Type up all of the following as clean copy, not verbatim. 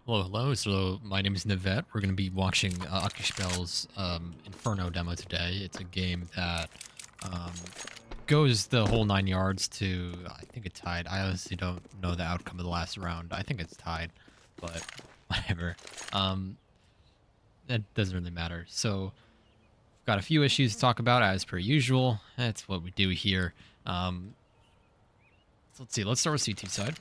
Hello, hello. So my name is Nivette. We're going to be watching Akuspel's Inferno demo today. It's a game that um, goes the whole 9 yards to, I think it tied. I honestly don't know the outcome of the last round. I think it's tied, but whatever. Um, it doesn't really matter. So we've got a few issues to talk about as per usual. That's what we do here. So let's see. Let's start with CT side.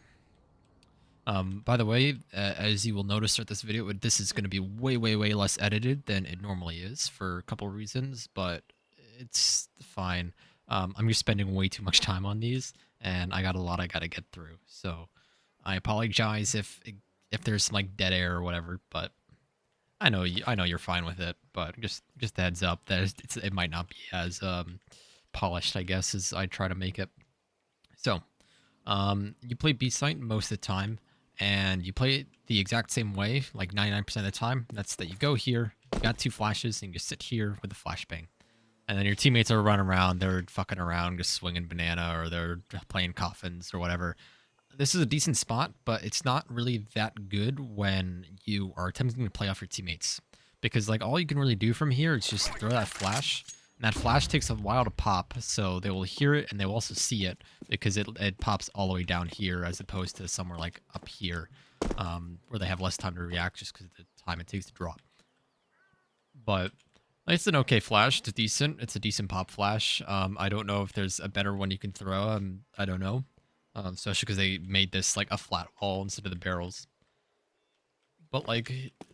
By the way, as you will notice throughout this video, this is going to be way, way, way less edited than it normally is for a couple reasons, but it's fine. I'm just spending way too much time on these, and I got a lot I got to get through. So I apologize if there's some like dead air or whatever, but I know you're fine with it. But just a heads up that it might not be as polished, I guess, as I try to make it. So you play B-Site most of the time, and you play it the exact same way, like 99% of the time. That's that you go here, you got two flashes, and you just sit here with a flashbang. And then your teammates are running around, they're fucking around, just swinging banana, or they're playing coffins, or whatever. This is a decent spot, but it's not really that good when you are attempting to play off your teammates. Because like all you can really do from here is just throw that flash, and that flash takes a while to pop, so they will hear it and they will also see it because it pops all the way down here as opposed to somewhere like up here where they have less time to react just because of the time it takes to drop. But it's an okay flash. It's a decent pop flash. I don't know if there's a better one you can throw. I don't know. Especially because they made this like a flat wall instead of the barrels. But like,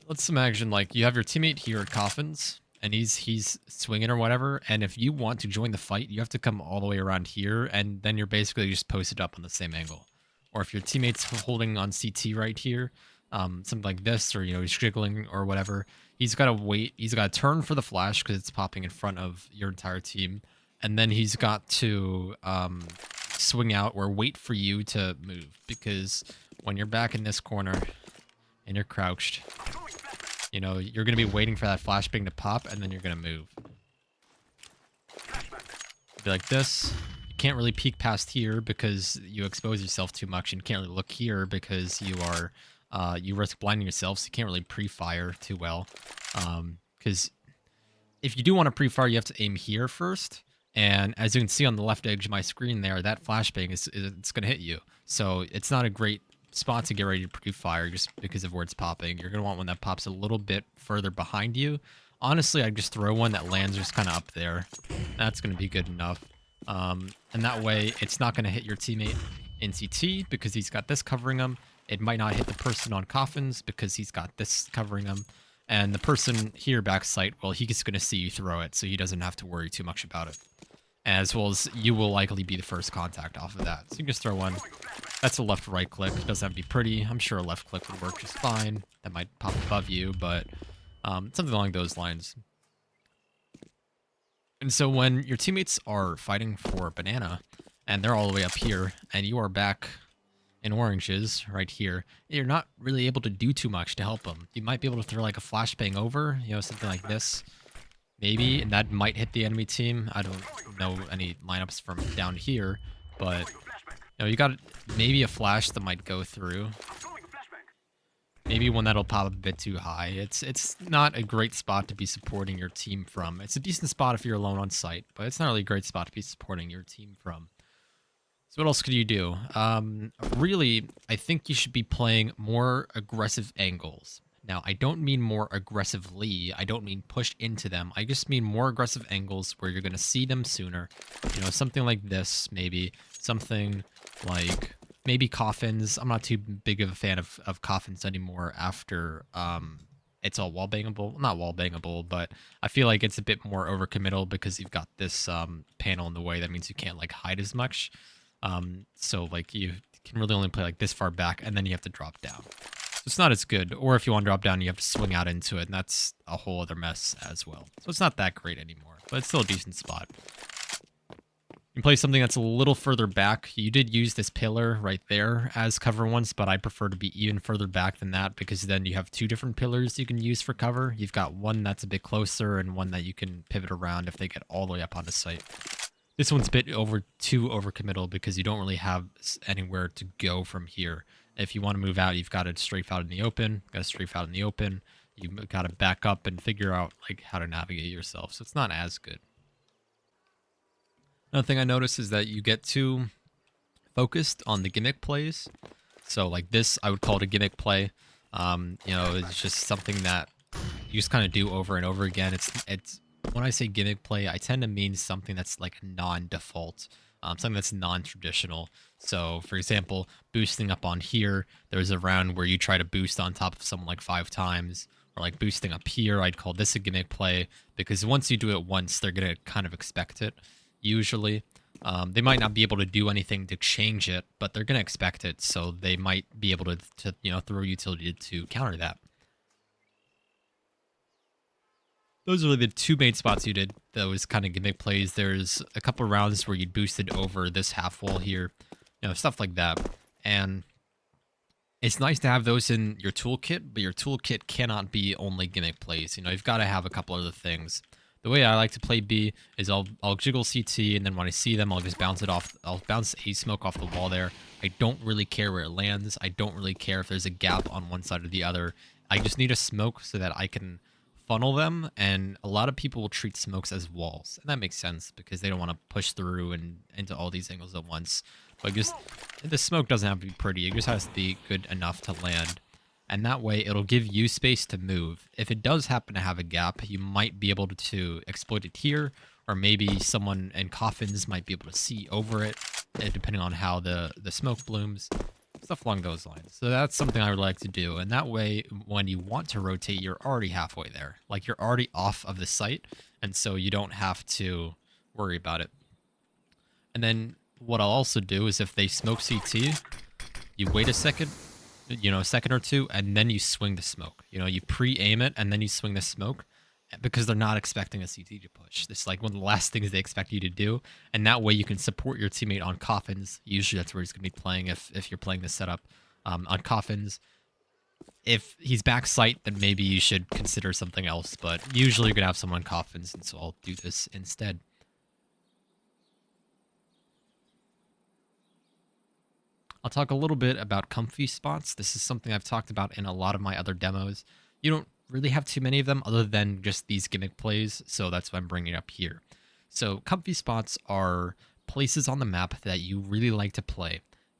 let's imagine like you have your teammate here at coffins, and he's swinging or whatever, and if you want to join the fight, you have to come all the way around here, and then you're basically just posted up on the same angle. Or if your teammate's holding on CT right here, something like this, or he's jiggling or whatever, he's got to wait. He's got to turn for the flash because it's popping in front of your entire team, and then he's got to swing out or wait for you to move, because when you're back in this corner and you're crouched, you're going to be waiting for that flashbang to pop, and then you're going to move. Be like this. You can't really peek past here because you expose yourself too much, and you can't really look here because you risk blinding yourself, so you can't really pre-fire too well. Because if you do want to pre-fire, you have to aim here first, and as you can see on the left edge of my screen there, that flashbang it's going to hit you. So it's not a great spot to get ready to pre-fire just because of where it's popping. You're going to want one that pops a little bit further behind you. Honestly, I'd just throw one that lands just kind of up there. That's going to be good enough. And that way, it's not going to hit your teammate in CT because he's got this covering him. It might not hit the person on coffins because he's got this covering him. And the person here backside, well, he's going to see you throw it, so he doesn't have to worry too much about it. As well as you will likely be the first contact off of that. So you can just throw one. That's a left-right click. It doesn't have to be pretty. I'm sure a left click would work just fine. That might pop above you, but something along those lines. And so when your teammates are fighting for banana, and they're all the way up here, and you are back in oranges right here, you're not really able to do too much to help them. You might be able to throw like a flashbang over, something like this. Maybe, and that might hit the enemy team. I don't know any lineups from down here, but you got maybe a flash that might go through. Maybe one that'll pop a bit too high. It's not a great spot to be supporting your team from. It's a decent spot if you're alone on site, but it's not really a great spot to be supporting your team from. So what else could you do? Really, I think you should be playing more aggressive angles. Now, I don't mean more aggressively. I don't mean pushed into them. I just mean more aggressive angles where you're going to see them sooner. Something like this, maybe. Something like maybe coffins. I'm not too big of a fan of coffins anymore after it's all wall bangable. Not wall bangable, but I feel like it's a bit more overcommittal because you've got this panel in the way. That means you can't like hide as much. So like you can really only play like this far back, and then you have to drop down. It's not as good, or if you want to drop down, you have to swing out into it, and that's a whole other mess as well. So it's not that great anymore, but it's still a decent spot. You can play something that's a little further back. You did use this pillar right there as cover once, but I prefer to be even further back than that because then you have two different pillars you can use for cover. You've got one that's a bit closer and one that you can pivot around if they get all the way up onto site. This one's a bit too overcommittal because you don't really have anywhere to go from here. If you want to move out, you've got to strafe out in the open. Got to strafe out in the open. You've got to back up and figure out like how to navigate yourself. So it's not as good. Another thing I noticed is that you get too focused on the gimmick plays. So like this, I would call it a gimmick play. You know, it's just something that you just kind of do over and over again. It's when I say gimmick play, I tend to mean something that's like non-default, something that's non-traditional. So for example, boosting up on here, there's a round where you try to boost on top of someone like 5 times, or like boosting up here, I'd call this a gimmick play, because once you do it once, they're going to kind of expect it, usually. They might not be able to do anything to change it, but they're going to expect it, so they might be able to you know, throw utility to counter that. Those are the 2 main spots you did, those kind of gimmick plays. There's a couple rounds where you boosted over this half wall here, you know, stuff like that. And it's nice to have those in your toolkit, but your toolkit cannot be only gimmick plays. You know, you've got to have a couple other things. The way I like to play B is I'll jiggle CT, and then when I see them, I'll just bounce it off. I'll bounce a smoke off the wall there. I don't really care where it lands. I don't really care if there's a gap on one side or the other. I just need a smoke so that I can funnel them, and a lot of people will treat smokes as walls, and that makes sense because they don't want to push through and into all these angles at once. But just the smoke doesn't have to be pretty, it just has to be good enough to land, and that way it'll give you space to move. If it does happen to have a gap, you might be able to exploit it here, or maybe someone in coffins might be able to see over it, depending on how the smoke blooms. Stuff along those lines. So that's something I would like to do. And that way, when you want to rotate, you're already halfway there. Like, you're already off of the site, and so you don't have to worry about it. And then what I'll also do is if they smoke CT, you wait a second, you know, a second or two, and then you swing the smoke. You know, you pre-aim it, and then you swing the smoke, because they're not expecting a CT to push. This is like one of the last things they expect you to do, and that way you can support your teammate on coffins. Usually that's where he's going to be playing if you're playing this setup, on coffins. If he's back sight, then maybe you should consider something else, but usually you're going to have someone on coffins, and so I'll do this instead. I'll talk a little bit about comfy spots. This is something I've talked about in a lot of my other demos. You don't really have too many of them other than just these gimmick plays, so that's why I'm bringing it up here. So comfy spots are places on the map that you really like to play,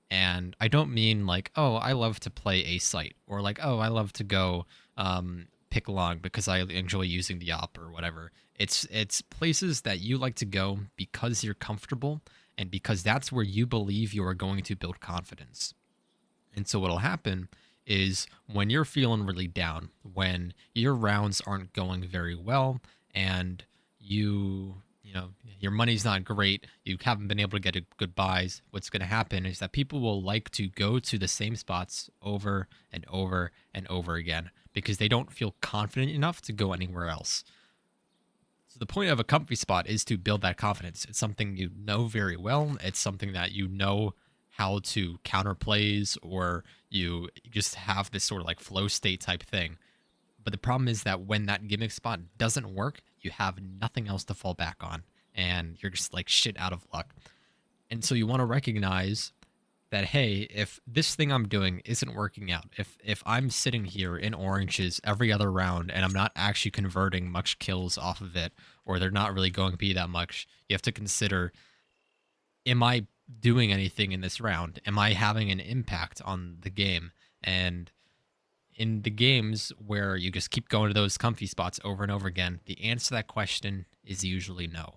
and I don't mean like, oh, I love to play a site, or like, oh, I love to go pick long because I enjoy using the op or whatever. It's places that you like to go because you're comfortable and because that's where you believe you are going to build confidence. And so what'll happen is when you're feeling really down, when your rounds aren't going very well, and you know, your money's not great, you haven't been able to get good buys, what's going to happen is that people will like to go to the same spots over and over and over again because they don't feel confident enough to go anywhere else. So the point of a comfy spot is to build that confidence. It's something you know very well. It's something that you know how to counter plays, or you just have this sort of like flow state type thing. But the problem is that when that gimmick spot doesn't work, you have nothing else to fall back on, and you're just like shit out of luck. And so you want to recognize that, hey, if this thing I'm doing isn't working out, if I'm sitting here in oranges every other round and I'm not actually converting much kills off of it, or they're not really going to be that much, you have to consider, am I doing anything in this round? Am I having an impact on the game? And in the games where you just keep going to those comfy spots over and over again, the answer to that question is usually no.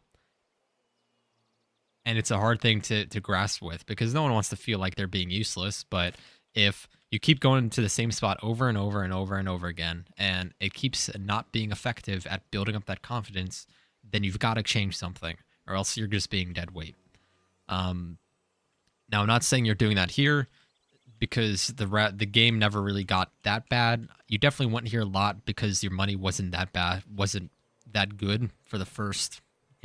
And it's a hard thing to grasp with because no one wants to feel like they're being useless. But if you keep going to the same spot over and over and over and over again, and it keeps not being effective at building up that confidence, then you've got to change something, or else you're just being dead weight. Now, I'm not saying you're doing that here because the game never really got that bad. You definitely went here a lot because your money wasn't that bad, wasn't that good for the first,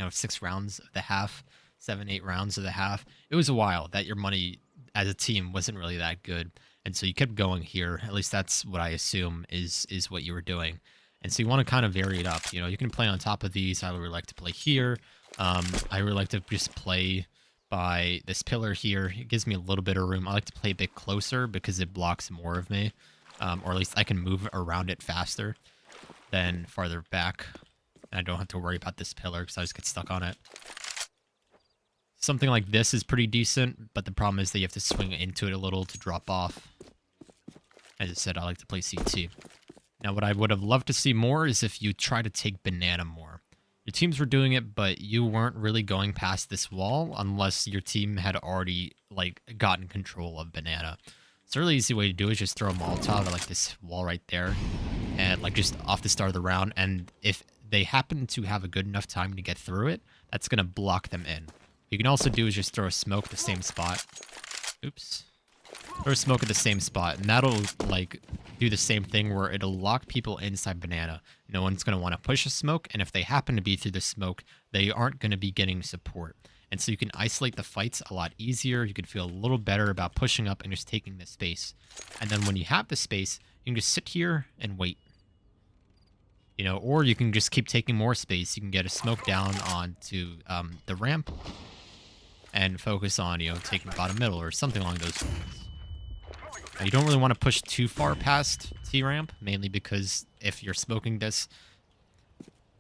6 rounds of the half, 7-8 rounds of the half. It was a while that your money as a team wasn't really that good, and so you kept going here. At least that's what I assume is what you were doing. And so you want to kind of vary it up. You can play on top of these. I really like to play here. I really like to just play by this pillar here. It gives me a little bit of room. I like to play a bit closer because it blocks more of me, or at least I can move around it faster than farther back. I don't have to worry about this pillar because I just get stuck on it. Something like this is pretty decent, but the problem is that you have to swing into it a little to drop off. As I said, I like to play CT. Now, what I would have loved to see more is if you try to take banana more. Your teams were doing it, but you weren't really going past this wall unless your team had already, like, gotten control of banana. So a really easy way to do it is just throw a Molotov at, like, this wall right there, and, like, just off the start of the round, and if they happen to have a good enough time to get through it, that's going to block them in. What you can also do is just throw a smoke at the same spot. Oops. Throw a smoke at the same spot, and that'll, like, do the same thing where it'll lock people inside banana. No one's going to want to push a smoke, and if they happen to be through the smoke, they aren't going to be getting support. And so you can isolate the fights a lot easier. You can feel a little better about pushing up and just taking the space. And then when you have the space, you can just sit here and wait. You know, or you can just keep taking more space. You can get a smoke down onto the ramp and focus on, you know, taking bottom middle or something along those lines. Now, you don't really want to push too far past T-ramp, mainly because if you're smoking this,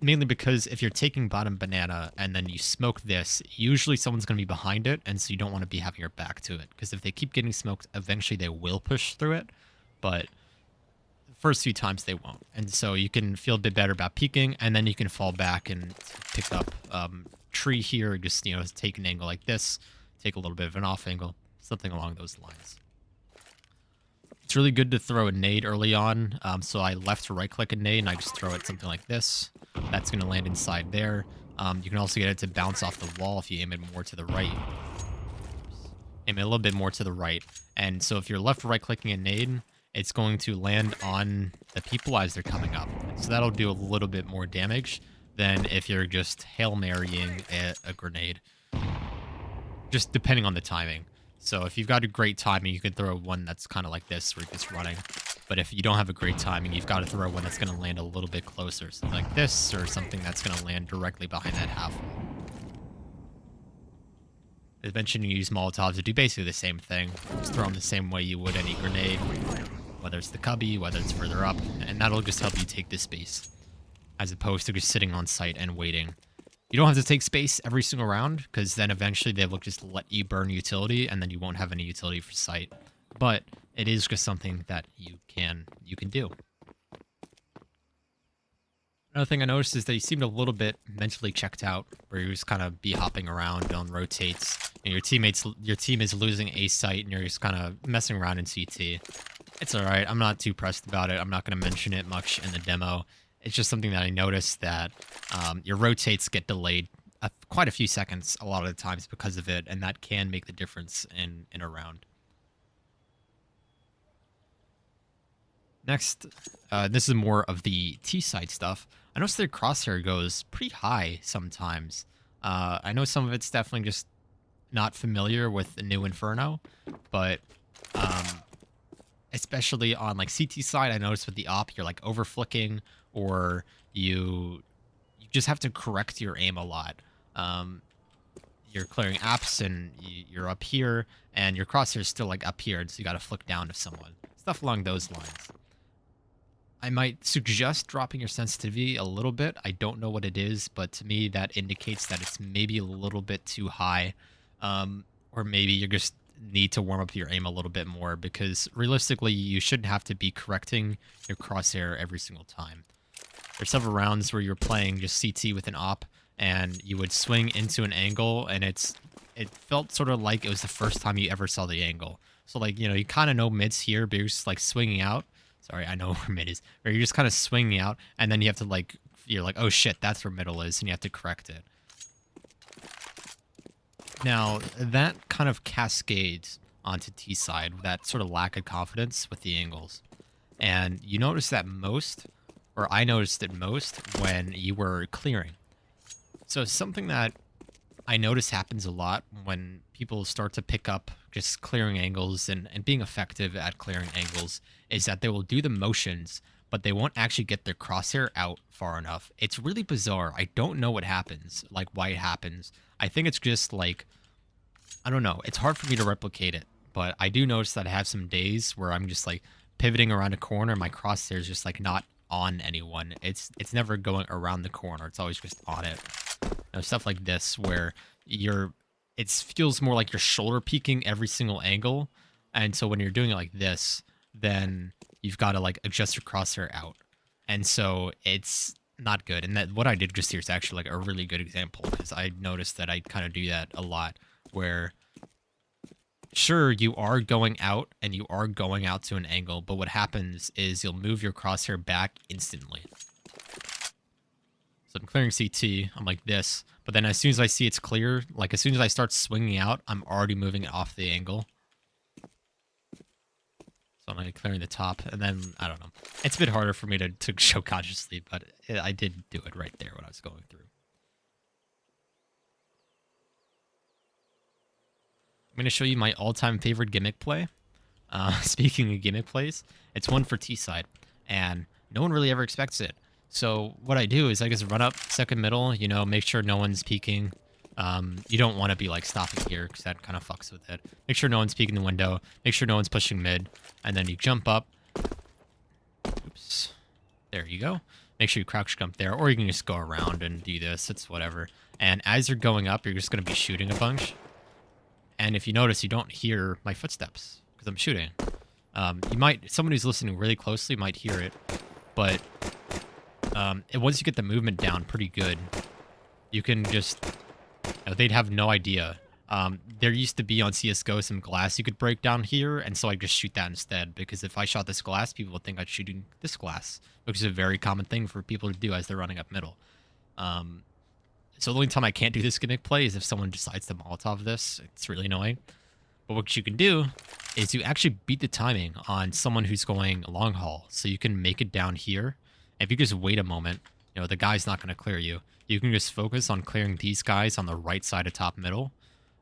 mainly because if you're taking bottom banana and then you smoke this, usually someone's going to be behind it, and so you don't want to be having your back to it, because if they keep getting smoked, eventually they will push through it, but the first few times they won't. And so you can feel a bit better about peeking, and then you can fall back and pick up tree here, just, you know, take an angle like this, take a little bit of an off angle, something along those lines. It's really good to throw a nade early on, so I left to right click a nade and I just throw it something like this. That's going to land inside there. You can also get it to bounce off the wall if you aim it more to the right. Aim it a little bit more to the right. And so if you're left or right clicking a nade, it's going to land on the people as they're coming up. So that'll do a little bit more damage than if you're just Hail Marying a grenade. Just depending on the timing. So if you've got a great timing, you can throw one that's kind of like this, where it's running. But if you don't have a great timing, you've got to throw one that's going to land a little bit closer, something like this, or something that's going to land directly behind that half wall. Eventually, you use Molotovs to do basically the same thing. Just throw them the same way you would any grenade, whether it's the cubby, whether it's further up, and that'll just help you take this space, as opposed to just sitting on site and waiting. You don't have to take space every single round, because then eventually they will just let you burn utility, and then you won't have any utility for sight. But it is just something that you can do. Another thing I noticed is that you seemed a little bit mentally checked out, where you just kind of be hopping around on rotates, and your team is losing a sight, and you're just kind of messing around in CT. It's all right. I'm not too pressed about it. I'm not going to mention it much in the demo. It's just something that I noticed that your rotates get delayed quite a few seconds a lot of the times because of it, and that can make the difference in a round. Next, this is more of the T-side stuff. I noticed their crosshair goes pretty high sometimes. I know some of it's definitely just not familiar with the new Inferno, but especially on like CT side, I noticed with the op, you're like over flicking, or you just have to correct your aim a lot. You're clearing apps and you're up here, and your crosshair is still like up here, so you got to flick down to someone. Stuff along those lines. I might suggest dropping your sensitivity a little bit. I don't know what it is, but to me that indicates that it's maybe a little bit too high, or maybe you just need to warm up your aim a little bit more, because realistically you shouldn't have to be correcting your crosshair every single time. There's several rounds where you're playing just CT with an op, and you would swing into an angle, and it felt sort of like it was the first time you ever saw the angle. So like, you know, you kind of know mid's here, but you're just like swinging out. Sorry, I know where mid is. Or you're just kind of swinging out, and then you have to like, you're like, oh shit, that's where middle is, and you have to correct it. Now, that kind of cascades onto T side, that sort of lack of confidence with the angles. And you notice that most, or I noticed it most, when you were clearing. So something that I notice happens a lot when people start to pick up just clearing angles and being effective at clearing angles is that they will do the motions, but they won't actually get their crosshair out far enough. It's really bizarre. I don't know what happens, like why it happens. I think it's just like I don't know. It's hard for me to replicate it, but I do notice that I have some days where I'm just like pivoting around a corner. My crosshair is just like not on anyone. It's never going around the corner. It's always just on it. You know, stuff like this where it feels more like you're shoulder peeking every single angle. And so when you're doing it like this, then you've got to like adjust your crosshair out. And so it's not good. And that what I did just here is actually like a really good example, because I noticed that I kind of do that a lot, where sure, you are going out and you are going out to an angle, but what happens is you'll move your crosshair back instantly. So I'm clearing CT, I'm like this, but then as soon as I see it's clear, like as soon as I start swinging out, I'm already moving it off the angle. So I'm like clearing the top, and then, I don't know. It's a bit harder for me to show consciously, but I did do it right there when I was going through. I'm going to show you my all-time favorite gimmick play. Speaking of gimmick plays, it's one for T-side, and no one really ever expects it. So what I do is I just run up second middle, you know, make sure no one's peeking. You don't want to be like stopping here because that kind of fucks with it. Make sure no one's peeking the window. Make sure no one's pushing mid. And then you jump up. Oops. There you go. Make sure you crouch jump there, or you can just go around and do this. It's whatever. And as you're going up, you're just going to be shooting a bunch. And if you notice, you don't hear my footsteps because I'm shooting. Someone who's listening really closely might hear it, but once you get the movement down pretty good, you can just, they'd have no idea. There used to be on CSGO some glass you could break down here, and so I just shoot that instead, because if I shot this glass, people would think I'm shooting this glass, which is a very common thing for people to do as they're running up middle. So the only time I can't do this gimmick play is if someone decides to Molotov this. It's really annoying. But what you can do is you actually beat the timing on someone who's going long haul. So you can make it down here. If you just wait a moment, the guy's not going to clear you. You can just focus on clearing these guys on the right side of top middle.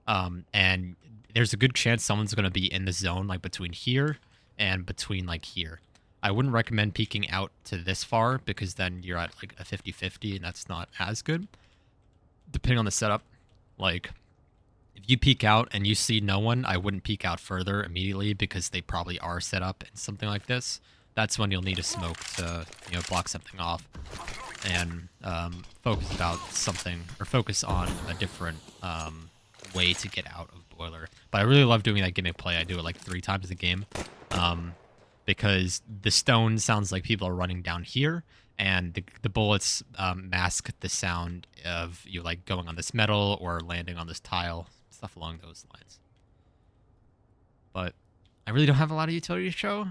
And there's a good chance someone's going to be in the zone, like between here and between like here. I wouldn't recommend peeking out to this far, because then you're at like a 50-50 and that's not as good. Depending on the setup, like if you peek out and you see no one, I wouldn't peek out further immediately, because they probably are set up in something like this. That's when you'll need a smoke to, block something off and focus about something, or focus on a different way to get out of boiler. But I really love doing that gimmick play. I do it like 3 times a game, because the stone sounds like people are running down here, and the bullets mask the sound of you like going on this metal or landing on this tile, stuff along those lines. But I really don't have a lot of utility to show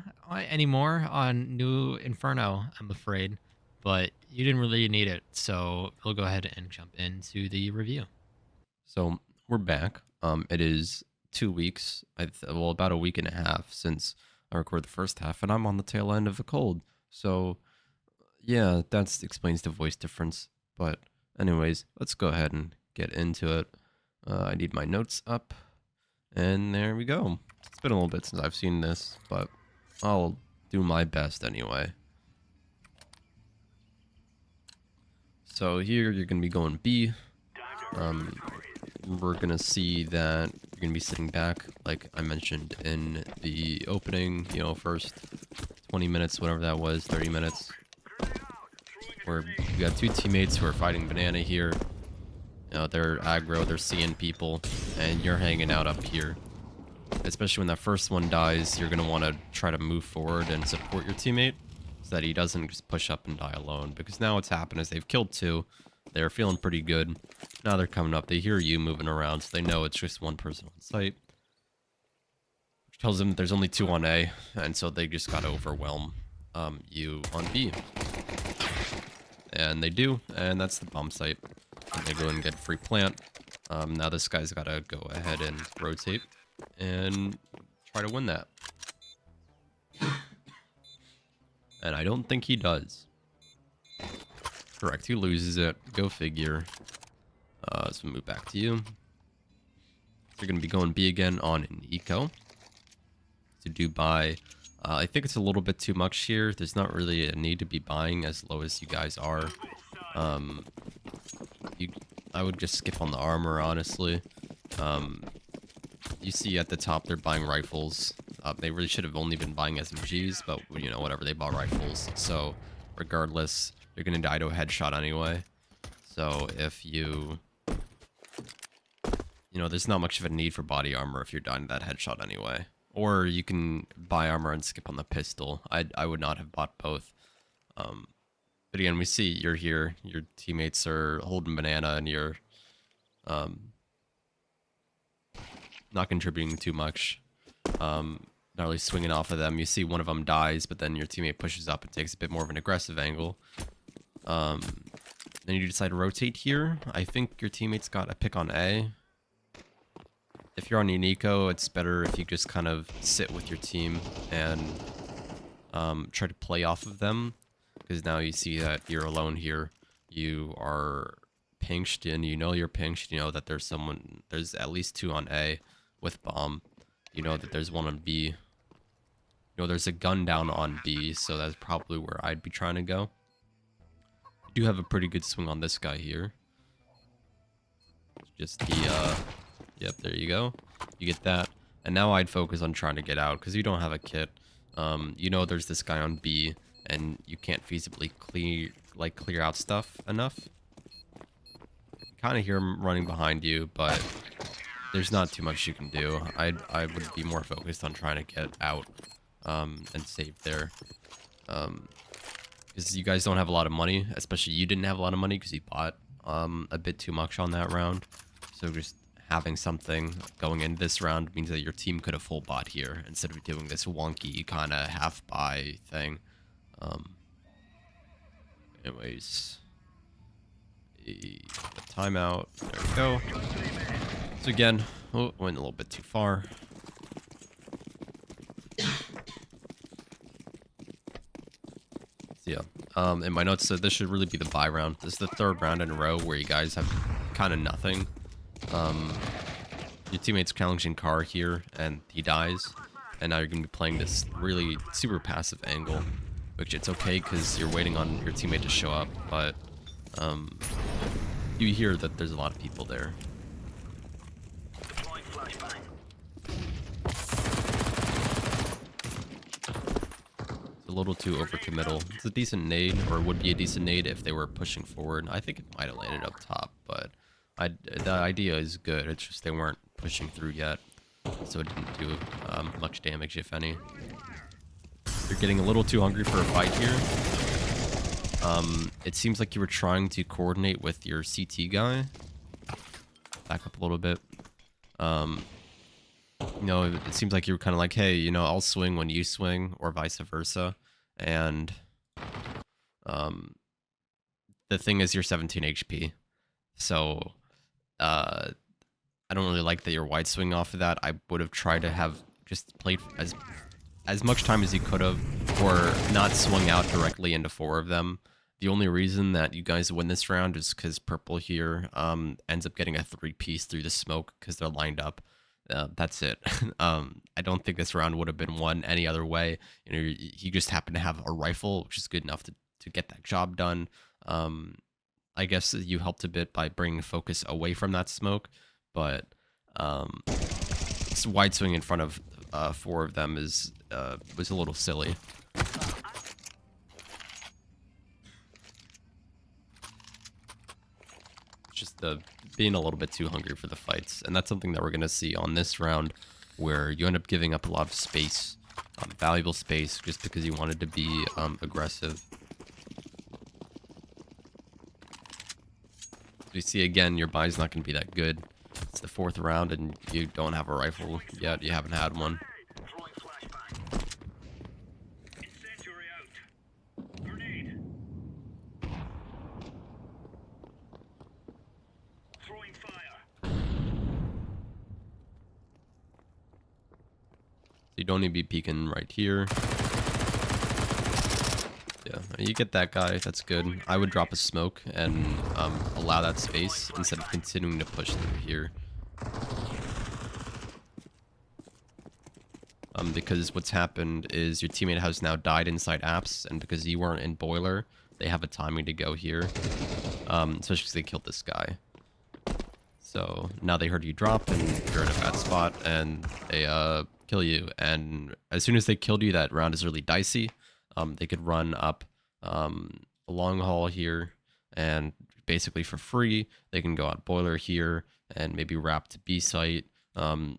anymore on new Inferno, I'm afraid. But you didn't really need it, so we'll go ahead and jump into the review. So we're back. It is 2 weeks, well, about a week and a half since I recorded the first half, and I'm on the tail end of a cold. So yeah, that explains the voice difference. But anyways, let's go ahead and get into it. I need my notes up, and there we go. It's been a little bit since I've seen this, but I'll do my best anyway. So here you're going to be going B. We're going to see that you're going to be sitting back, like I mentioned in the opening, first 20 minutes, whatever that was, 30 minutes. Where you got 2 teammates who are fighting banana here. They're aggro, they're seeing people, and you're hanging out up here. Especially when that first one dies, you're going to want to try to move forward and support your teammate so that he doesn't just push up and die alone. Because now what's happened is they've killed 2. They're feeling pretty good. Now they're coming up. They hear you moving around, so they know it's just one person on site. Which tells them there's only 2 on A, and so they just got to overwhelm you on B. And they do, and that's the bomb site. And they go and get free plant. Now this guy's got to go ahead and rotate and try to win that. And I don't think he does. Correct, he loses it. Go figure. So move back to you. You're going to be going B again on an eco. To do buy. I think it's a little bit too much here. There's not really a need to be buying as low as you guys are. I would just skip on the armor, honestly. you see at the top they're buying rifles. They really should have only been buying SMGs, but you know, whatever, they bought rifles. So regardless, you're gonna die to a headshot anyway. So if you know, there's not much of a need for body armor if you're dying to that headshot anyway. Or you can buy armor and skip on the pistol. I would not have bought both. But again, we see you're here, your teammates are holding banana, and you're not contributing too much. Not really swinging off of them. You see one of them dies, but then your teammate pushes up and takes a bit more of an aggressive angle. Then you decide to rotate here. I think your teammate's got a pick on A. If you're on Unico, it's better if you just kind of sit with your team and try to play off of them. Because now you see that you're alone here. You are pinched, and you know you're pinched. You know that there's at least 2 on A with bomb. You know that there's 1 on B. You know there's a gun down on B, so that's probably where I'd be trying to go. You do have a pretty good swing on this guy here. Just the, yep, there you go. You get that. And now I'd focus on trying to get out, because you don't have a kit. You know there's this guy on B, and you can't feasibly clear out stuff enough. You kind of hear him running behind you, but there's not too much you can do. I would be more focused on trying to get out and save there. Because you guys don't have a lot of money, especially you didn't have a lot of money because you bought a bit too much on that round. So just having something going in this round means that your team could have full bought here instead of doing this wonky kind of half buy thing. Anyways, the timeout. There we go. So again, oh, went a little bit too far. So yeah, in my notes said this should really be the buy round. This is the 3rd round in a row where you guys have kind of nothing. Your teammate's challenging car here, and he dies. And now you're going to be playing this really super passive angle, which it's okay because you're waiting on your teammate to show up, but you hear that there's a lot of people there. It's a little too overcommittal. It's a decent nade, or would be a decent nade if they were pushing forward. I think it might have landed up top, but the idea is good. It's just they weren't pushing through yet, so it didn't do much damage, if any. You're getting a little too hungry for a fight here. It seems like you were trying to coordinate with your CT guy. Back up a little bit. You know, it seems like you were kind of like, hey, you know, I'll swing when you swing, or vice versa. And the thing is, you're 17 HP. So I don't really like that you're wide swing off of that. I would have tried to have just played as much time as you could have, or not swung out directly into 4 of them. The only reason that you guys win this round is because purple here ends up getting a 3-piece through the smoke because they're lined up. That's it. I don't think this round would have been won any other way. You know, he just happened to have a rifle, which is good enough to get that job done. I guess you helped a bit by bringing focus away from that smoke, but this wide swing in front of 4 of them was a little silly. Just being a little bit too hungry for the fights, and that's something that we're gonna see on this round, where you end up giving up a lot of space, valuable space, just because you wanted to be aggressive. You see again, your buy's not gonna be that good. It's the 4th round, and you don't have a rifle yet. You haven't had one. You don't need to be peeking right here. Yeah, you get that guy, that's good. I would drop a smoke and allow that space instead of continuing to push through here. Because what's happened is your teammate has now died inside apps, and because you weren't in boiler, they have a timing to go here. Especially because they killed this guy. So now they heard you drop and you're in a bad spot and they kill you. And as soon as they killed you, that round is really dicey. They could run up a long haul here and basically for free. They can go out boiler here and maybe wrap to B site. You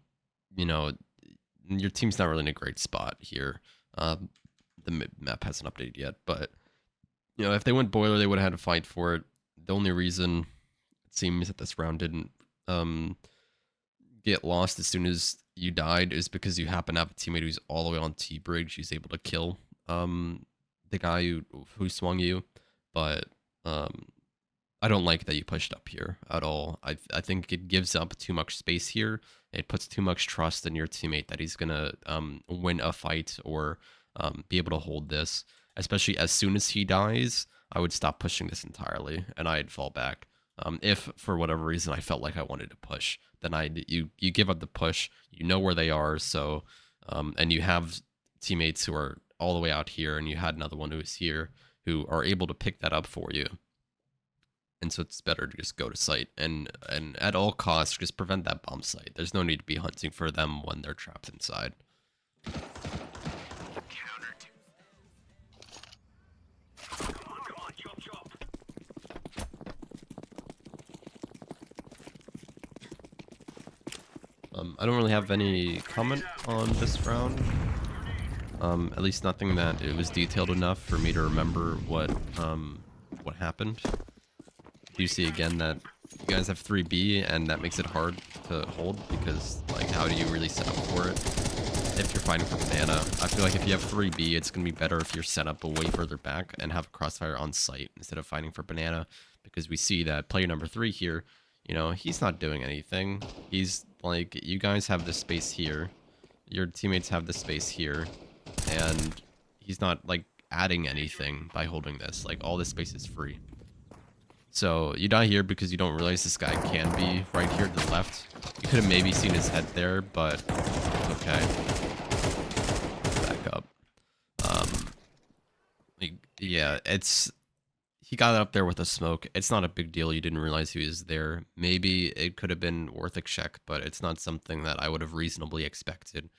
know, your team's not really in a great spot here. The map hasn't updated yet, but you know, if they went boiler, they would have had to fight for it. The only reason it seems that this round didn't get lost as soon as you died is because you happen to have a teammate who's all the way on T-bridge. Who's able to kill the guy who swung you, but I don't like that you pushed up here at all. I think it gives up too much space here. It puts too much trust in your teammate that he's gonna win a fight or be able to hold this. Especially as soon as he dies, I would stop pushing this entirely and I'd fall back. If for whatever reason I felt like I wanted to push, then you give up the push. You know where they are, so and you have teammates who are all the way out here, and you had another one who is here who are able to pick that up for you. And so it's better to just go to site and at all costs just prevent that bomb site. There's no need to be hunting for them when they're trapped inside. I don't really have any comment on this round. At least nothing that it was detailed enough for me to remember what happened. You see again that you guys have 3B and that makes it hard to hold because like how do you really set up for it if you're fighting for banana? I feel like if you have 3B, it's gonna be better if you're set up way further back and have Crossfire on site instead of fighting for banana, because we see that player number 3 here, you know, he's not doing anything. He's like, you guys have this space here, your teammates have this space here, and he's not like adding anything by holding this. Like all this space is free. So you die here because you don't realize this guy can be right here to the left. You could have maybe seen his head there, but it's okay. Back up. Yeah, he got up there with a smoke. It's not a big deal. You didn't realize he was there. Maybe it could have been worth a check, but it's not something that I would have reasonably expected,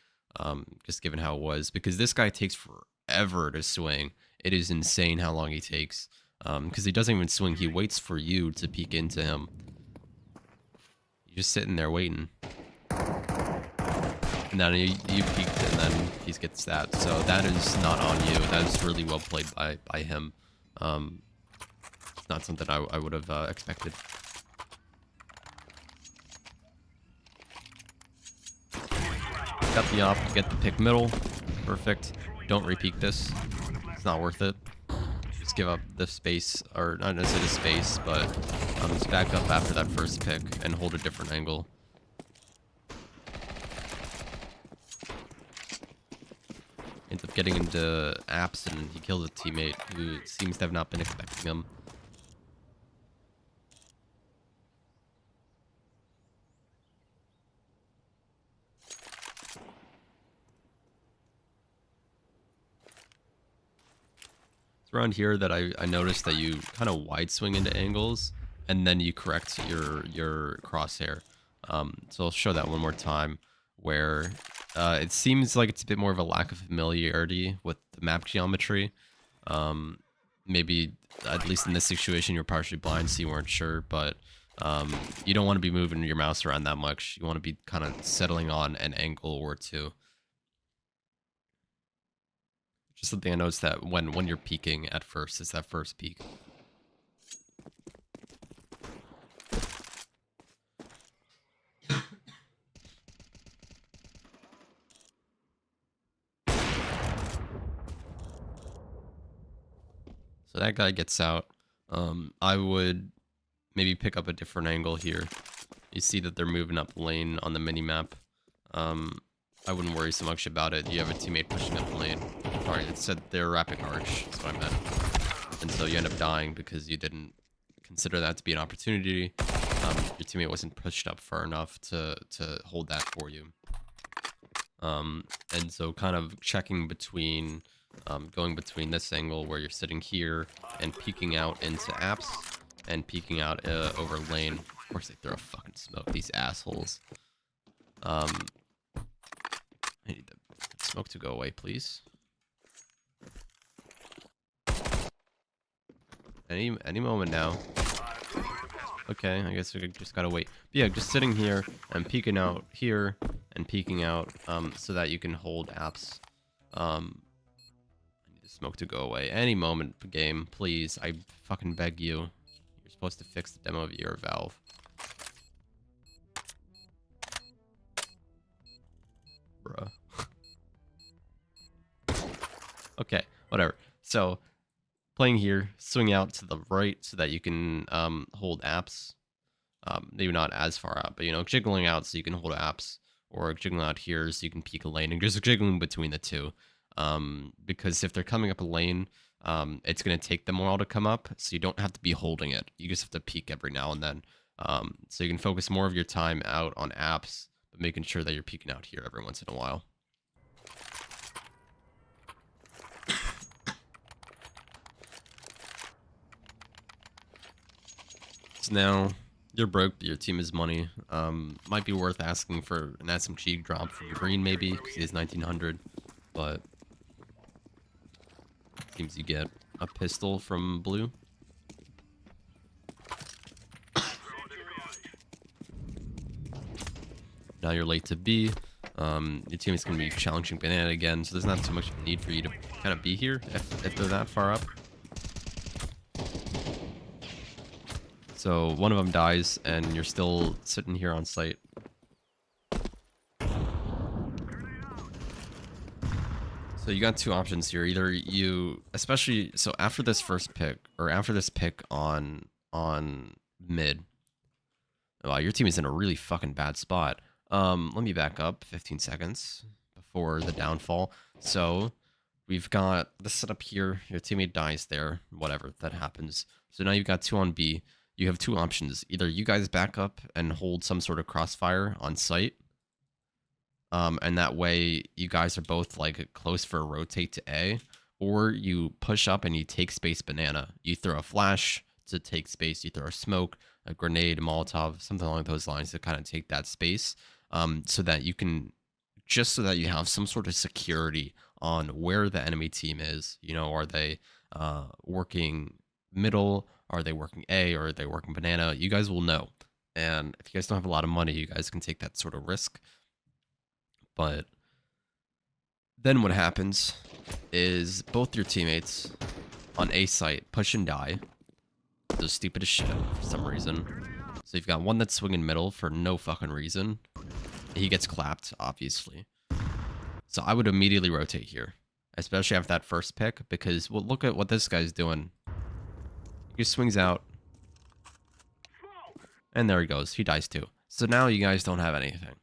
just given how it was. Because this guy takes forever to swing. It is insane how long he takes. Because he doesn't even swing. He waits for you to peek into him. You're just sitting there waiting. And then you peeked, and then he gets that. So that is not on you. That is really well played by him. It's not something I would have expected. Got the op, you get the pick middle. Perfect. Don't repeat this. It's not worth it. Just give up the space, or not necessarily the space, but just back up after that first pick and hold a different angle. Ends up getting into apps and he kills a teammate who seems to have not been expecting him. It's around here that I noticed that you kind of wide swing into angles and then you correct your crosshair. So I'll show that one more time, where it seems like it's a bit more of a lack of familiarity with the map geometry. Maybe, at least in this situation, you're partially blind, so you weren't sure, but you don't want to be moving your mouse around that much. You want to be kind of settling on an angle or two. Just something I noticed that when you're peeking at first, it's that first peek. So that guy gets out. I would maybe pick up a different angle here. You see that they're moving up lane on the mini-map. I wouldn't worry so much about it. You have a teammate pushing up lane. Sorry, it said they're wrapping arch. That's what I meant. And so you end up dying because you didn't consider that to be an opportunity. Your teammate wasn't pushed up far enough to hold that for you. And so kind of checking between, going between this angle where you're sitting here and peeking out into apps and peeking out over lane. Of course they throw a fucking smoke, these assholes. I need the smoke to go away, please. Any moment now. Okay, I guess we just gotta wait. But yeah, just sitting here and peeking out here and peeking out, so that you can hold apps. I need the smoke to go away. Any moment, game, please. I fucking beg you. You're supposed to fix the demo of your valve. Bruh. Okay, whatever. So, playing here, swing out to the right so that you can hold apps. Maybe not as far out, but you know, jiggling out so you can hold apps, or jiggling out here so you can peek a lane, and just jiggling between the two. Because if they're coming up a lane, it's going to take them a while to come up, so you don't have to be holding it. You just have to peek every now and then. So you can focus more of your time out on apps, but making sure that you're peeking out here every once in a while. So now you're broke, but your team is money. Might be worth asking for an SMG drop from green, maybe, because he has 1900. But seems you get a pistol from blue. Now you're late to B. Your team is going to be challenging banana again, so there's not too much of a need for you to kind of be here if they're that far up. So one of them dies, and you're still sitting here on site. So you got two options here. Either you, especially so after this first pick, or after this pick on mid, wow, your team is in a really fucking bad spot. Let me back up 15 seconds before the downfall. So we've got the setup here. Your teammate dies there. Whatever, that happens. So now you've got two on B. You have two options. Either you guys back up and hold some sort of crossfire on site. And that way you guys are both like close for a rotate to A. Or you push up and you take space banana. You throw a flash to take space. You throw a smoke, a grenade, a Molotov, something along those lines to kind of take that space. So that you can, just so that you have some sort of security on where the enemy team is. You know, are they working middle? Are they working A, or are they working banana? You guys will know. And if you guys don't have a lot of money, you guys can take that sort of risk. But then what happens is both your teammates on A site push and die. They're stupid as shit for some reason. So you've got one that's swinging middle for no fucking reason. He gets clapped, obviously. So I would immediately rotate here, especially after that first pick, because well, look at what this guy's doing. He swings out. And there he goes. He dies too. So now you guys don't have anything.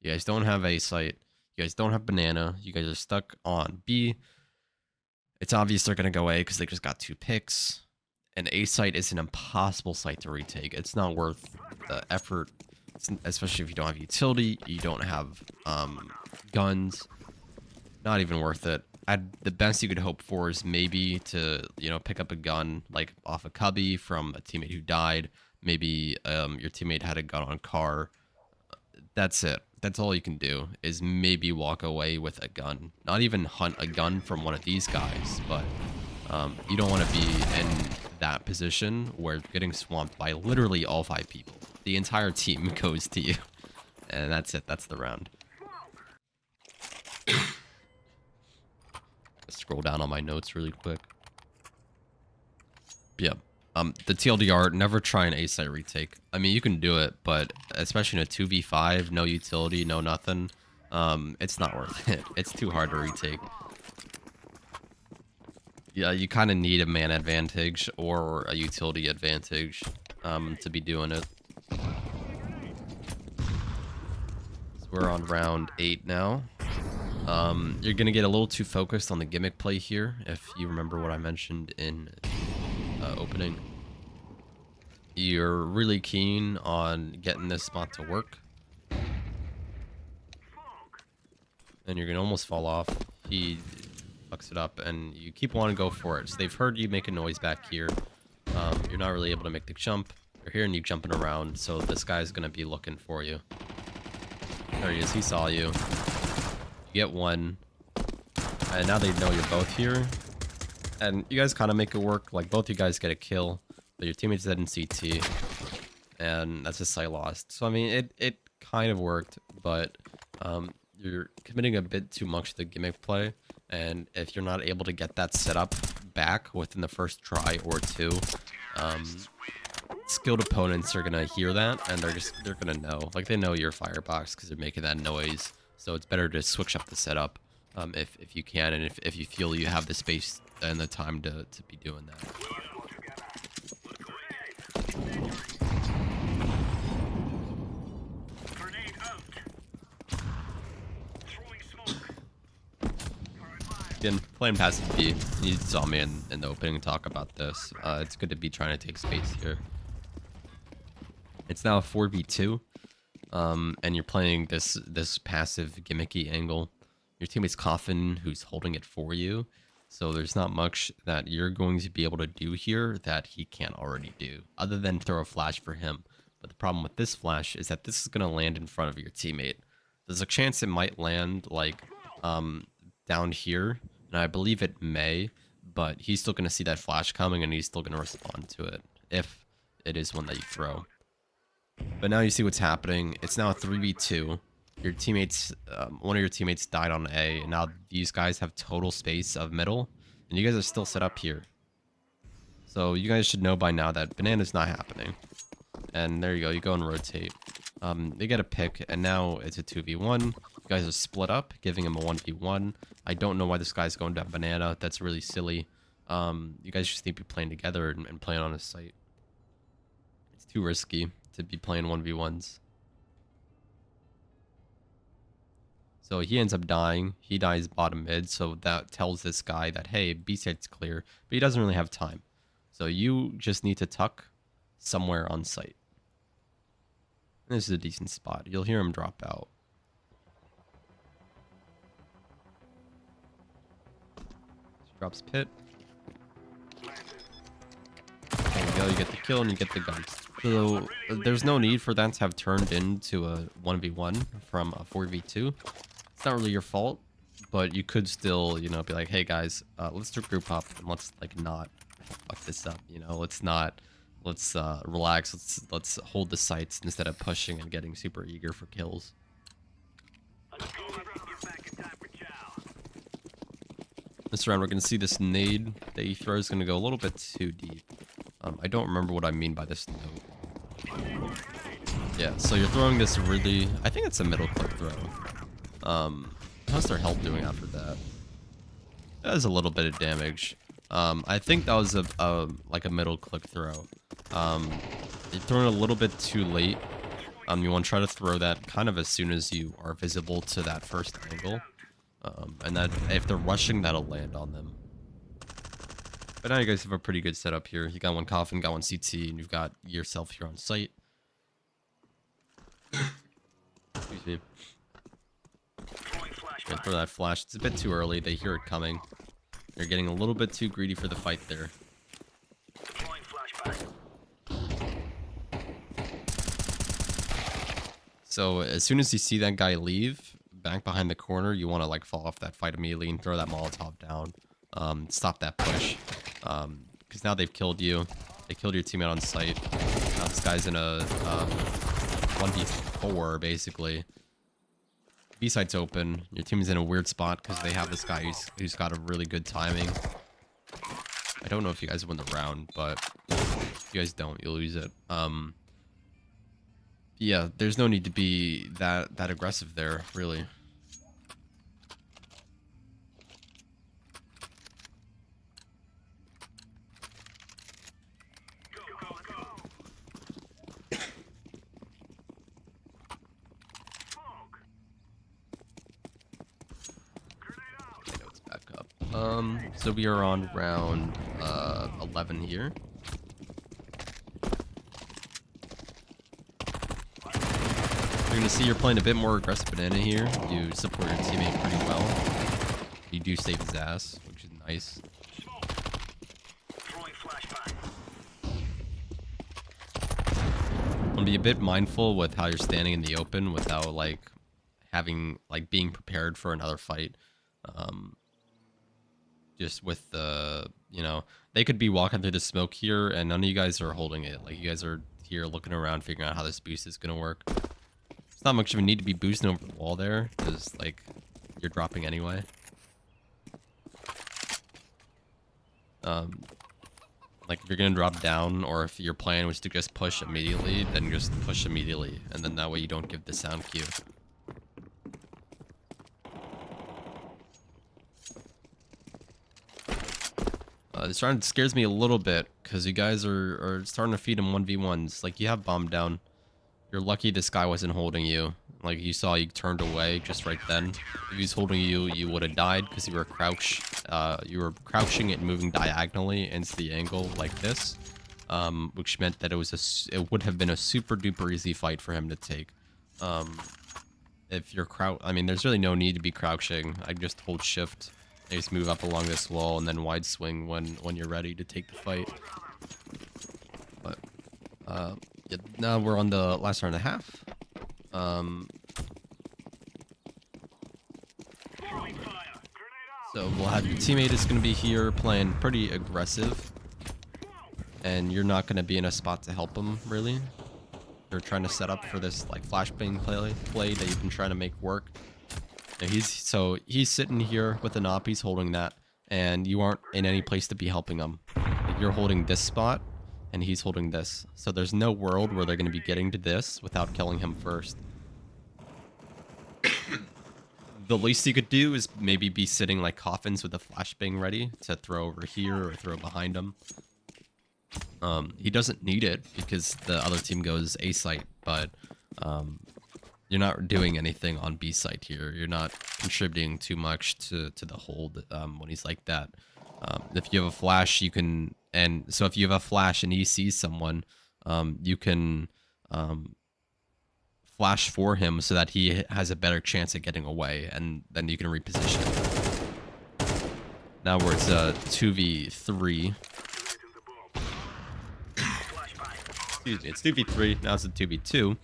You guys don't have A site. You guys don't have banana. You guys are stuck on B. It's obvious they're going to go A because they just got two picks. And A site is an impossible site to retake. It's not worth the effort, especially if you don't have utility. You don't have guns. Not even worth it. The best you could hope for is maybe to, you know, pick up a gun like off a cubby from a teammate who died. Maybe your teammate had a gun on car. That's it. That's all you can do, is maybe walk away with a gun. Not even hunt a gun from one of these guys, but you don't want to be in that position where you're getting swamped by literally all 5 people. The entire team goes to you. And that's it. That's the round. Scroll down on my notes really quick. Yeah. The TLDR, never try an A-site retake. I mean, you can do it, but especially in a 2v5, no utility, no nothing, it's not worth it. It's too hard to retake. Yeah, you kind of need a man advantage or a utility advantage to be doing it. So we're on round 8 now. You're going to get a little too focused on the gimmick play here, if you remember what I mentioned in opening. You're really keen on getting this spot to work. And you're going to almost fall off. He fucks it up, and you keep wanting to go for it. So they've heard you make a noise back here. You're not really able to make the jump. They're hearing you jumping around, so this guy's gonna be looking for you. There he is. He saw you. You get one, and now they know you're both here. And you guys kind of make it work. Like, both you guys get a kill, but your teammate's dead in CT, and that's a site lost. So I mean, it kind of worked, but you're committing a bit too much to the gimmick play, and if you're not able to get that setup back within the first try or two, skilled opponents are gonna hear that, and they're gonna know. Like, they know your firebox because they're making that noise. So it's better to switch up the setup if you can, and if you feel you have the space and the time to be doing that. Again, playing passive B. You saw me in the opening talk about this. It's good to be trying to take space here. It's now a 4v2, and you're playing this passive gimmicky angle. Your teammate's Coffin, who's holding it for you, so there's not much that you're going to be able to do here that he can't already do, other than throw a flash for him. But the problem with this flash is that this is going to land in front of your teammate. There's a chance it might land, like, down here, and I believe it may, but he's still going to see that flash coming, and he's still going to respond to it, if it is one that you throw. But now you see what's happening. It's now a 3v2. Your teammates, one of your teammates died on A, and now these guys have total space of middle, and you guys are still set up here. So you guys should know by now that banana's not happening. And there you go, you go and rotate. They get a pick, and now it's a 2v1. You guys are split up, giving him a 1v1. I don't know why this guy's going down banana. That's really silly. You guys just need to be playing together and playing on a site. It's too risky to be playing 1v1s. So he ends up dying. He dies bottom mid, so that tells this guy that, hey, B site's clear, but he doesn't really have time. So you just need to tuck somewhere on site. And this is a decent spot. You'll hear him drop out. Drops pit. There you go, you get the kill and you get the gun. So there's no need for that to have turned into a 1v1 from a 4v2. It's not really your fault, but you could still, you know, be like, hey guys, let's group up and let's like not fuck this up, you know, let's relax, let's hold the sights instead of pushing and getting super eager for kills. This round we're gonna see this nade that he throws is gonna go a little bit too deep. I don't remember what I mean by this note. Yeah, so you're throwing this really, I think it's a middle click throw. How's their health doing after that? That is a little bit of damage. I think that was like a middle click throw. You're throwing a little bit too late. You want to try to throw that kind of as soon as you are visible to that first angle. And that if they're rushing, that'll land on them. But now you guys have a pretty good setup here. You got one coffin, got one CT, and you've got yourself here on site. Excuse me. Throw that flash. It's a bit too early. They hear it coming. They're getting a little bit too greedy for the fight there. So as soon as you see that guy leave back behind the corner, you want to like fall off that fight immediately and throw that Molotov down. Stop that push. Because now they've killed you. They killed your teammate on site. Now this guy's in a 1v4 basically. B site's open. Your team's in a weird spot because they have this guy who's got a really good timing. I don't know if you guys win the round, but if you guys don't, you'll lose it. Yeah, there's no need to be that aggressive there, really. So we are on round 11 here. You're gonna see you're playing a bit more aggressive banana here. You support your teammate pretty well. You do save his ass, which is nice. be a bit mindful with how you're standing in the open without like having like being prepared for another fight. Just with the, you know, they could be walking through the smoke here and none of you guys are holding it. Like you guys are here looking around figuring out how this boost is gonna work. It's not much of a need to be boosting over the wall there because like you're dropping anyway. Like if you're gonna drop down, or if your plan was to just push immediately, then just push immediately, and then that way you don't give the sound cue. This round scares me a little bit because you guys are starting to feed him 1v1s. Like you have bomb down. You're lucky this guy wasn't holding you. Like you saw, you turned away just right then. If he was holding you, you would have died because you were crouched. You were crouching and moving diagonally into the angle like this, which meant that it would have been a super duper easy fight for him to take. If you're I mean, there's really no need to be crouching. I just hold shift. I just move up along this wall and then wide swing when you're ready to take the fight. But yeah, now we're on the last round and a half. So we'll have your teammate is going to be here playing pretty aggressive, and you're not going to be in a spot to help him really. You're trying to set up for this like flashbang play that you've been trying to make work. And he's sitting here with an op, he's holding that, and you aren't in any place to be helping him. Like you're holding this spot, and he's holding this. So there's no world where they're going to be getting to this without killing him first. The least you could do is maybe be sitting like coffins with a flashbang ready to throw over here or throw behind him. He doesn't need it because the other team goes A site, but you're not doing anything on B site here. You're not contributing too much to the hold when he's like that. If you have a flash, you can, and so if you have a flash and he sees someone, you can flash for him so that he has a better chance at getting away, and then you can reposition. Now where it's a 2v3. Excuse me, it's 2v3, now it's a 2v2.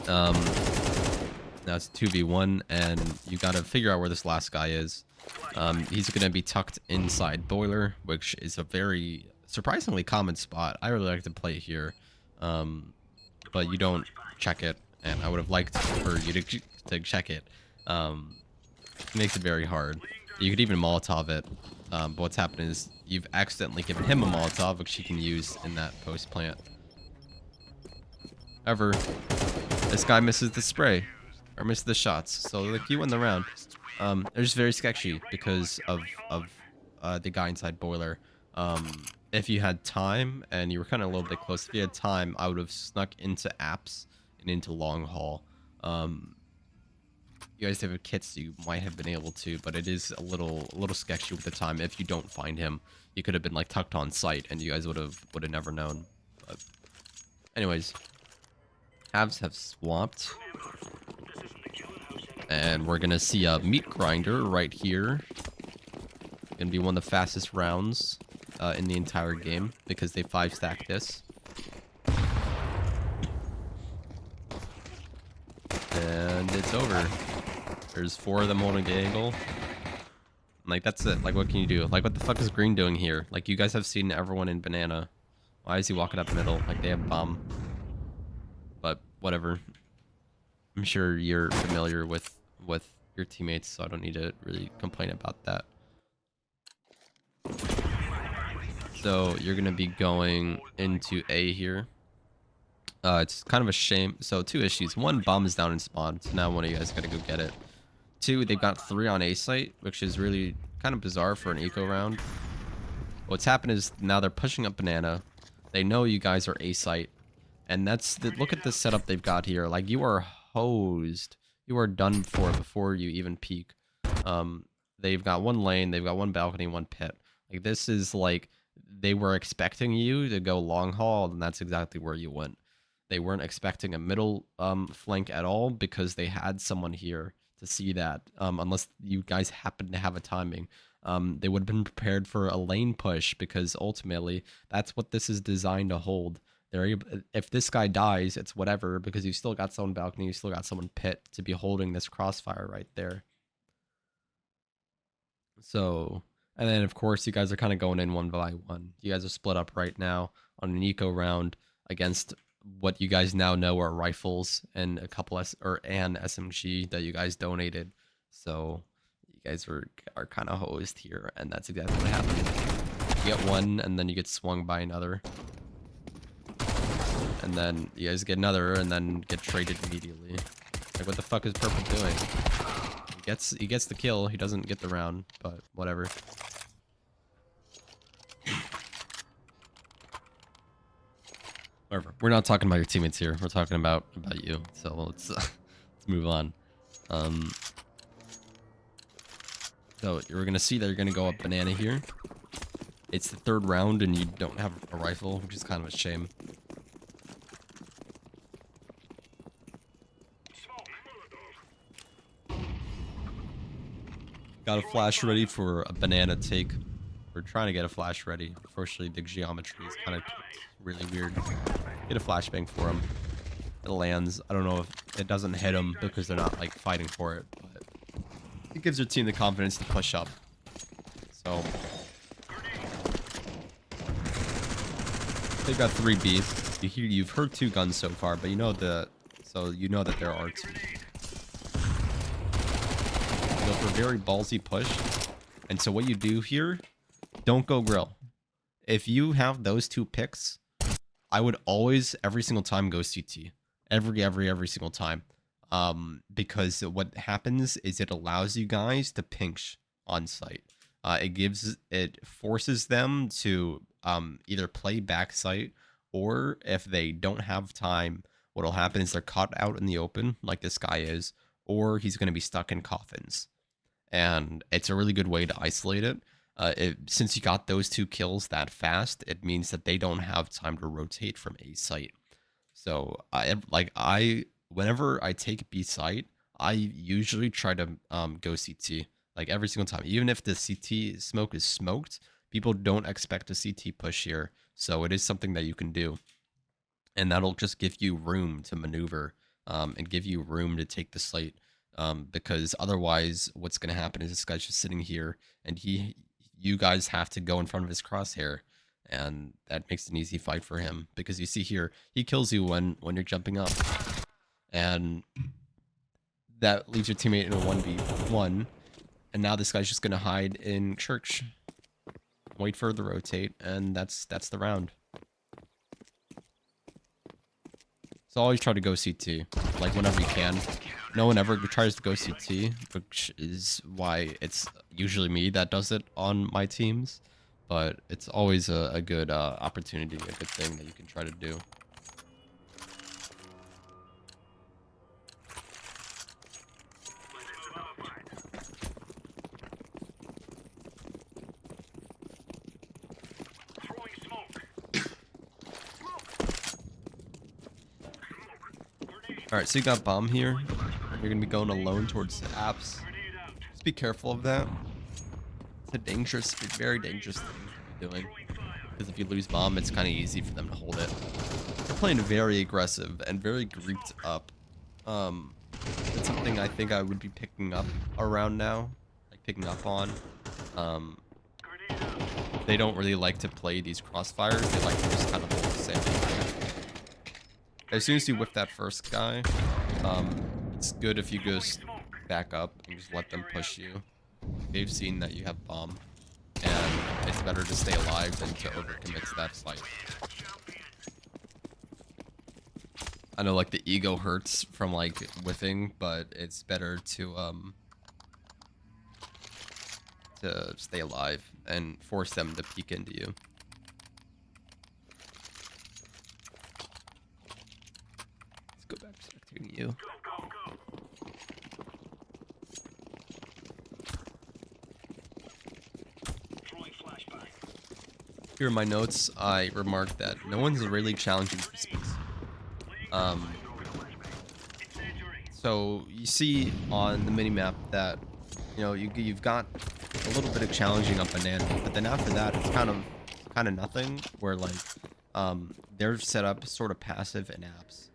Now it's 2v1, and you gotta figure out where this last guy is. He's gonna be tucked inside boiler, which is a very surprisingly common spot. I really like to play here, but you don't check it, and I would have liked for you to check it. It makes it very hard. You could even Molotov it, but what's happened is you've accidentally given him a Molotov, which he can use in that post plant. However, this guy misses the spray, or misses the shots, so like you win the round. They're just very sketchy because of the guy inside boiler. If you had time and you were kind of a little bit close, if you had time, I would have snuck into apps and into long haul. You guys have kits, so you might have been able to, but it is a little sketchy with the time. If you don't find him, you could have been like tucked on site, and you guys would have never known. But anyways, halves have swapped, and we're gonna see a meat grinder right here. Gonna be one of the fastest rounds in the entire game because they 5-stack this. And it's over. There's 4 of them holding the angle. Like, that's it. Like, what can you do? Like, what the fuck is green doing here? Like, you guys have seen everyone in banana. Why is he walking up middle? Like, they have bomb. But, whatever. I'm sure you're familiar with your teammates, so I don't need to really complain about that. So, you're going to be going into A here. It's kind of a shame. So 2 issues. 1, bomb is down in spawn, so now one of you guys gotta go get it. 2, they've got 3 on A site, which is really kind of bizarre for an eco round. What's happened is now they're pushing up banana. They know you guys are A site, and look at the setup they've got here. Like, you are hosed. You are done for before you even peek. They've got 1 lane, they've got 1 balcony, 1 pit. Like, this is like they were expecting you to go long haul, and that's exactly where you went. They weren't expecting a middle flank at all because they had someone here to see that. Unless you guys happen to have a timing. They would have been prepared for a lane push because ultimately that's what this is designed to hold. if this guy dies, it's whatever, because you still got someone balcony, you still got someone pit to be holding this crossfire right there. So, and then of course you guys are kind of going in one by one. You guys are split up right now on an eco round against what you guys now know are rifles and a couple and SMG that you guys donated. So you guys are kind of hosed here, and that's exactly what happened. You get one, and then you get swung by another, and then you guys get another, and then get traded immediately. Like, what the fuck is Purple doing? He gets the kill. He doesn't get the round, but whatever. Whatever. We're not talking about your teammates here. We're talking about you. So let's let's move on. So you're gonna see that you're gonna go up banana here. It's the third round, and you don't have a rifle, which is kind of a shame. Got a flash ready for a banana take. We're trying to get a flash ready. Unfortunately, the geometry is kind of really weird. Get a flashbang for him. It lands. I don't know if it doesn't hit him because they're not like fighting for it, but it gives your team the confidence to push up. So they've got 3B. You've heard 2 guns so far, but you know that there are 2. Go for a very ballsy push. And so what you do here, don't go grill. If you have those 2 picks, I would always, every single time, go CT. Every single time. Because what happens is it allows you guys to pinch on site. It forces them to either play backside, or if they don't have time, what'll happen is they're caught out in the open, like this guy is, or he's going to be stuck in coffins. And it's a really good way to isolate it. Since you got those 2 kills that fast, it means that they don't have time to rotate from A site. So whenever I take B site, I usually try to go CT, like every single time. Even if the CT smoke is smoked, people don't expect a CT push here, so it is something that you can do, and that'll just give you room to maneuver and give you room to take the site. Because otherwise, what's going to happen is this guy's just sitting here, and you guys have to go in front of his crosshair, and that makes it an easy fight for him. Because you see here, he kills you when you're jumping up, and that leaves your teammate in a 1v1, and now this guy's just going to hide in church, wait for the rotate, and that's the round. So always try to go CT, like whenever you can. No one ever tries to go CT, which is why it's usually me that does it on my teams. But it's always a good opportunity, a good thing that you can try to do. Alright, so you got bomb here. You're gonna be going alone towards the apps. Just be careful of that. It's a very dangerous thing to be doing. Because if you lose bomb, it's kind of easy for them to hold it. They're playing very aggressive and very grouped up. It's something I think I would be picking up around now. Like, picking up on. They don't really like to play these crossfires. They like to just kind of hold the same thing. As soon as you whip that first guy, it's good if you go back up and just let them push you. They've seen that you have bomb, and it's better to stay alive than to overcommit to that fight. I know, like, the ego hurts from, like, whiffing, but it's better to stay alive and force them to peek into you. Go back to spectating you. Here in my notes, I remarked that no one's really challenging for space. So you see on the minimap that, you know, you've got a little bit of challenging up banana, but then after that it's kind of nothing. Where, like, They're set up sort of passive in apps.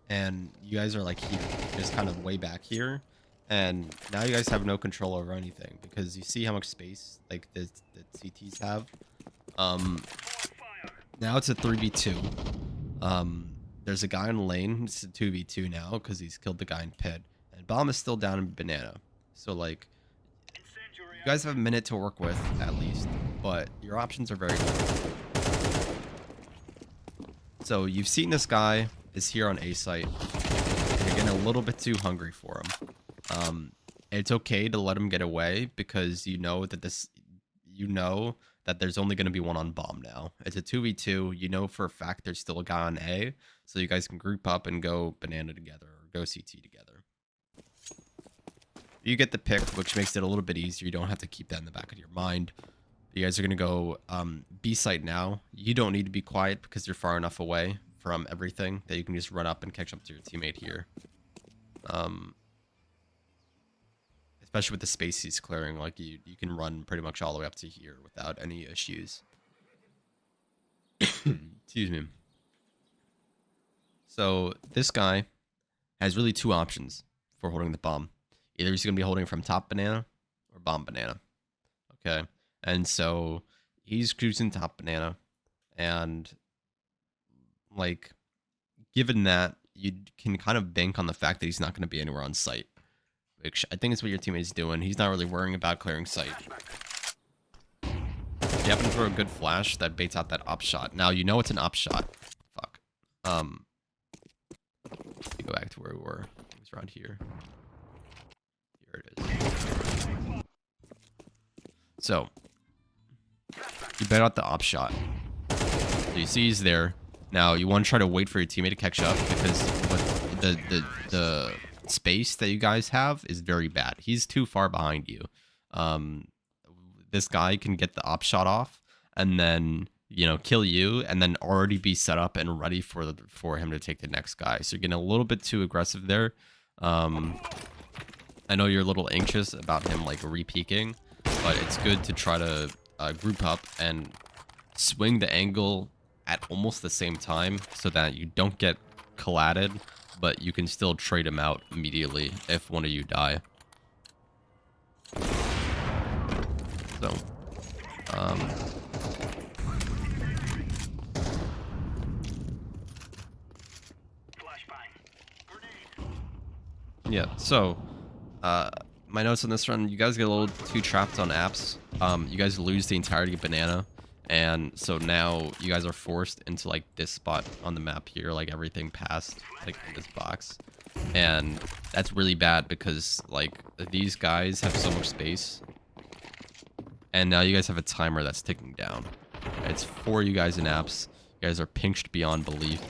And you guys are like here, just kind of way back here. And now you guys have no control over anything because you see how much space like the CTs have. Now it's a 3v2. There's a guy in lane. It's a 2v2 now because he's killed the guy in pit. And bomb is still down in banana. So like, you guys have a minute to work with at least, but your options are very limited. So you've seen this guy is here on A site. And you're getting a little bit too hungry for him. It's okay to let him get away because you know that there's only going to be one on bomb now. It's a 2v2. You know for a fact there's still a guy on A, so you guys can group up and go banana together or go CT together. You get the pick, which makes it a little bit easier. You don't have to keep that in the back of your mind. You guys are going to go B site now. You don't need to be quiet because you're far enough away from everything that you can just run up and catch up to your teammate here. Especially with the space he's clearing, like you can run pretty much all the way up to here without any issues. Excuse me. So this guy has really two options for holding the bomb. Either he's going to be holding from top banana or bomb banana. Okay. And so he's cruising top banana. And like, given that, you can kind of bank on the fact that he's not going to be anywhere on site. Which I think is what your teammate's doing. He's not really worrying about clearing site. If you happen to throw a good flash, that baits out that op shot. Now you know it's an op shot. Fuck. Let me go back to where we were. It was around here. Here it is. So you bait out the op shot. So you see he's there. Now you want to try to wait for your teammate to catch up because what the space that you guys have is very bad. He's too far behind you. This guy can get the op shot off and then, you know, kill you and then already be set up and ready for him to take the next guy. So you're getting a little bit too aggressive there. I know you're a little anxious about him like re-peeking, but it's good to try to group up and swing the angle at almost the same time so that you don't get collided, but you can still trade him out immediately if one of you die. So, yeah, so, my notes on this run, you guys get a little too trapped on apps. You guys lose the entirety of banana. And so now you guys are forced into like this spot on the map here, like everything past like this box. And that's really bad because like these guys have so much space. And now you guys have a timer that's ticking down. It's for you guys in apps. You guys are pinched beyond belief.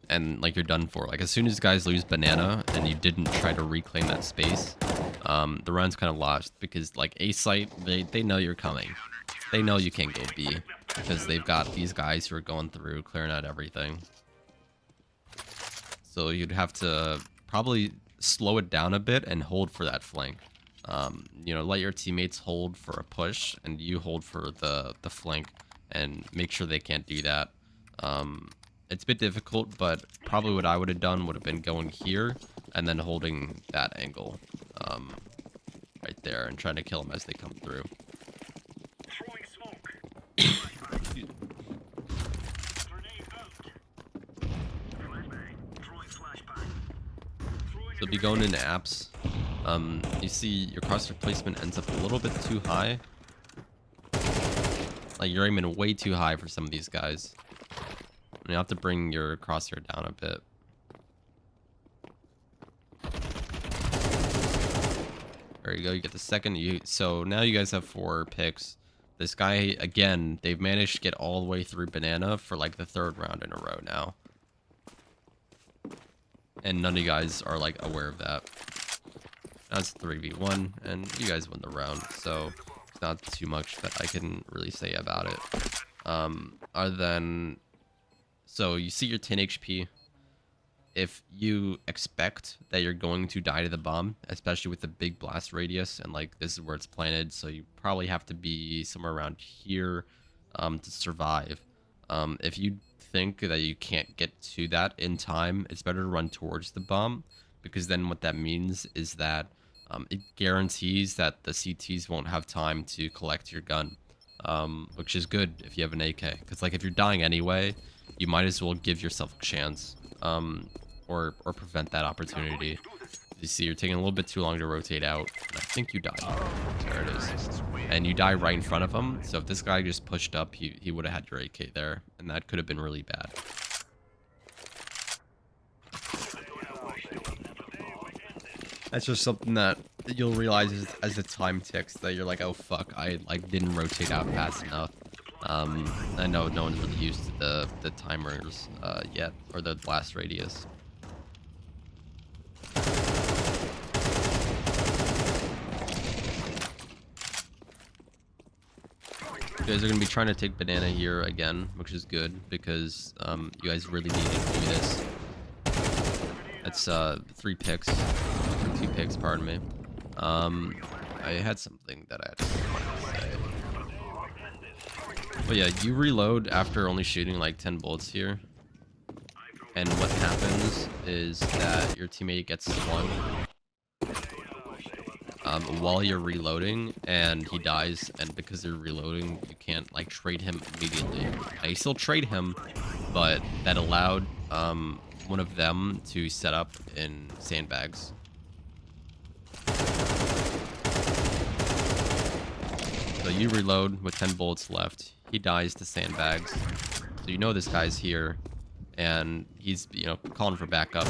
And like you're done for. Like as soon as guys lose banana and you didn't try to reclaim that space, the run's kind of lost because like A site, they know you're coming. They know you can't go B because they've got these guys who are going through, clearing out everything. So you'd have to probably slow it down a bit and hold for that flank. You know, let your teammates hold for a push and you hold for the flank and make sure they can't do that. It's a bit difficult, but probably what I would have done would have been going here and then holding that angle right there and trying to kill them as they come through. So be going into apps. You see your crosshair placement ends up a little bit too high. Like you're aiming way too high for some of these guys. You have to bring your crosshair down a bit. There you go. You get the second. So now you guys have 4 picks. This guy, again, they've managed to get all the way through banana for like the 3rd round in a row now. And none of you guys are like aware of that. That's 3v1, and you guys win the round. So it's not too much that I can really say about it. Other than... So you see your 10 HP. if you expect that you're going to die to the bomb, especially with the big blast radius, and like this is where it's planted, so you probably have to be somewhere around here to survive. If you think that you can't get to that in time, it's better to run towards the bomb, because then what that means is that it guarantees that the CTs won't have time to collect your gun, which is good if you have an AK, because like if you're dying anyway, you might as well give yourself a chance, or prevent that opportunity. You see, you're taking a little bit too long to rotate out. I think you died. There it is. And you die right in front of him. So if this guy just pushed up, he would have had your AK there, and that could have been really bad. That's just something that you'll realize as the time ticks, that you're like, oh fuck, I like didn't rotate out fast enough. I know no one's really used to the timers yet, or the blast radius. You guys are going to be trying to take banana here again, which is good, because you guys really need to do this. That's 3 picks, or 2 picks, pardon me. I had something that I had to say. But yeah, you reload after only shooting like 10 bullets here. And what happens is that your teammate gets slung while you're reloading, and he dies, and because you're reloading, you can't like trade him immediately. You still trade him, but that allowed one of them to set up in sandbags. So you reload with 10 bullets left. He dies to sandbags. So you know this guy's here, and he's, you know, calling for backup.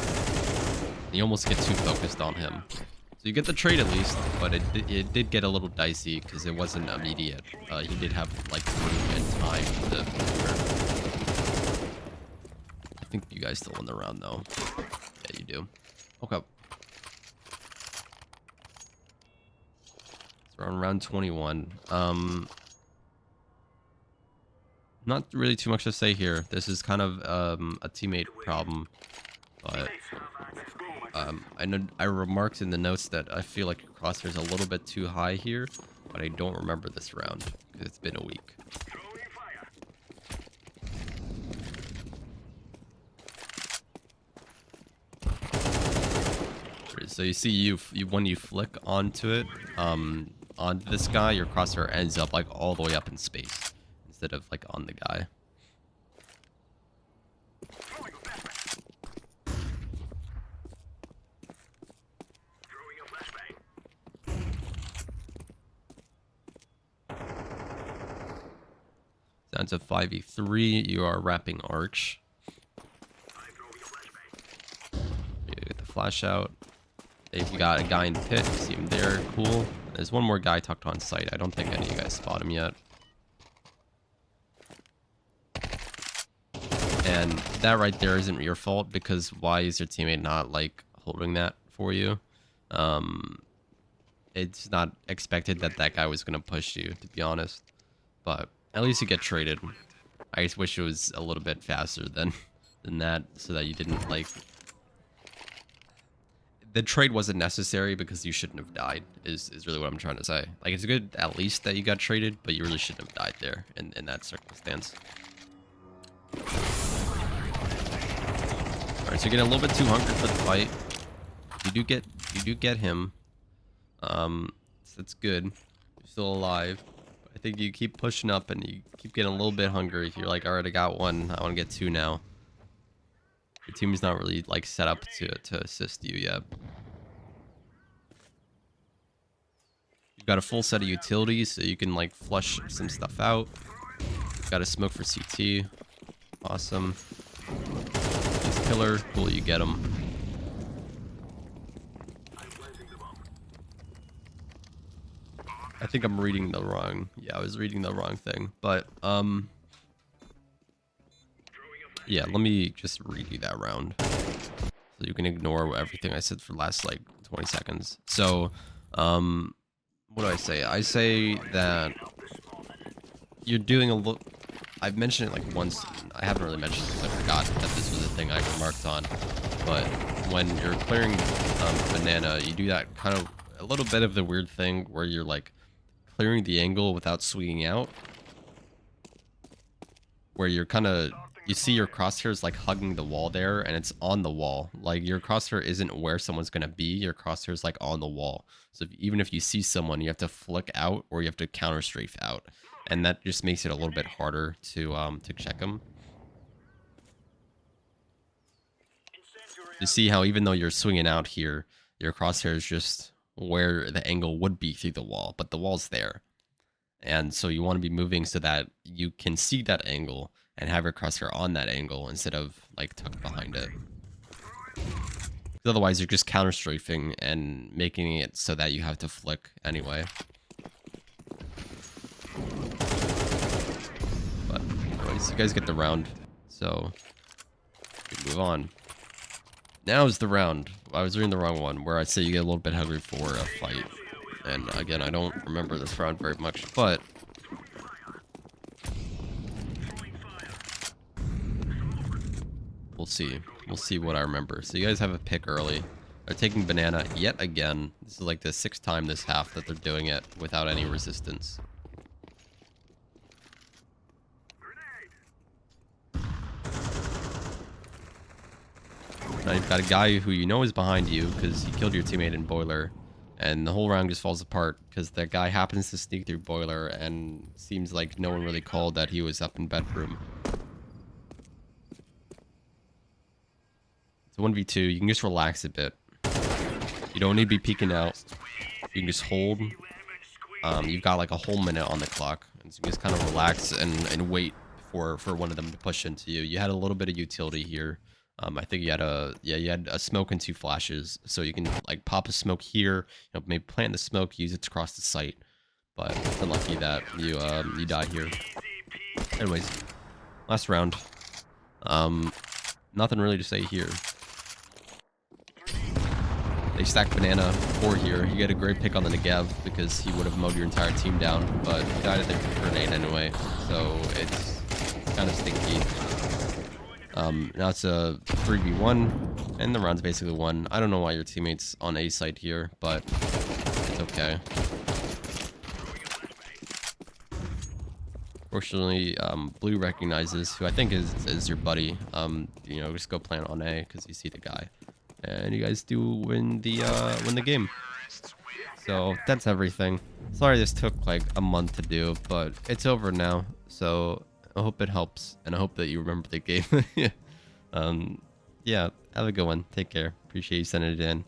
You almost get too focused on him. So you get the trade at least, but it did get a little dicey because it wasn't immediate. He did have like room and time to. I think you guys still won the round though. Yeah, you do. Okay. So we're on round 21. Not really too much to say here. This is kind of a teammate problem, but. I know I remarked in the notes that I feel like Crosshair's a little bit too high here, but I don't remember this round because it's been a week. So you see, you when you flick onto it, onto this guy, your Crosshair ends up like all the way up in space instead of like on the guy. Down to 5v3, you are wrapping Arch. You get the flash out. If you got a guy in the pit, you see him there, cool. There's one more guy tucked on site. I don't think any of you guys spot him yet. And that right there isn't your fault, because why is your teammate not like holding that for you? It's not expected that that guy was going to push you, to be honest. But at least you get traded. I just wish it was a little bit faster than that, so that you didn't like. The trade wasn't necessary because you shouldn't have died. Is really what I'm trying to say. Like, it's good at least that you got traded, but you really shouldn't have died there in that circumstance. All right, so you're getting a little bit too hungry for the fight. You do get him. So that's good. You're still alive. I think you keep pushing up and you keep getting a little bit hungry. You're like, all right, I got one. I want to get 2 now. Your team's not really like set up to assist you yet. You've got a full set of utilities, so you can like flush some stuff out. Got a smoke for CT. Awesome. He's killer. Cool, you get him. I think I'm reading the wrong. Yeah, I was reading the wrong thing. But yeah, let me just redo that round so you can ignore everything I said for the last like 20 seconds. So what do I say? I say that you're doing I've mentioned it like once. I haven't really mentioned it because I forgot that this was a thing I remarked on. But when you're clearing banana, you do that kind of a little bit of the weird thing where you're like clearing the angle without swinging out. Where you're kind of, you see your crosshairs like hugging the wall there, and it's on the wall. Like your crosshair isn't where someone's gonna be. Your crosshair's like on the wall. So even if you see someone, you have to flick out or you have to counter strafe out, and that just makes it a little bit harder to check them. You see how even though you're swinging out here, your crosshair is just where the angle would be through the wall, but the wall's there. And so you want to be moving so that you can see that angle and have your crosshair on that angle instead of like tucked behind it. Otherwise, you're just counter strafing and making it so that you have to flick anyway. But anyways, you guys get the round, so we can move on. Now's the round. I was reading the wrong one, where I say you get a little bit hungry for a fight. And again, I don't remember this round very much, but we'll see. We'll see what I remember. So you guys have a pick early. They're taking banana yet again. This is like the 6th time this half that they're doing it without any resistance. Now you've got a guy who you know is behind you because he killed your teammate in boiler. And the whole round just falls apart because that guy happens to sneak through boiler and seems like no one really called that he was up in bedroom. It's a 1v2. You can just relax a bit. You don't need to be peeking out. You can just hold. You've got like a whole minute on the clock. And so you just kind of relax and wait for one of them to push into you. You had a little bit of utility here. I think you had a smoke and 2 flashes, so you can like pop a smoke here, you know, maybe plant the smoke, use it to cross the site. But unlucky that you die here. Anyways, last round. Nothing really to say here. They stack banana 4 here. You get a great pick on the Negev because he would have mowed your entire team down, but he died at the grenade anyway, so it's kind of stinky. Now it's a 3v1, and the round's basically won. I don't know why your teammate's on A site here, but it's okay. Fortunately, Blue recognizes, who I think is your buddy. You know, just go plant on A because you see the guy, and you guys do win the game. So that's everything. Sorry this took like a month to do, but it's over now. So I hope it helps, and I hope that you remember the game. Yeah, have a good one. Take care. Appreciate you sending it in.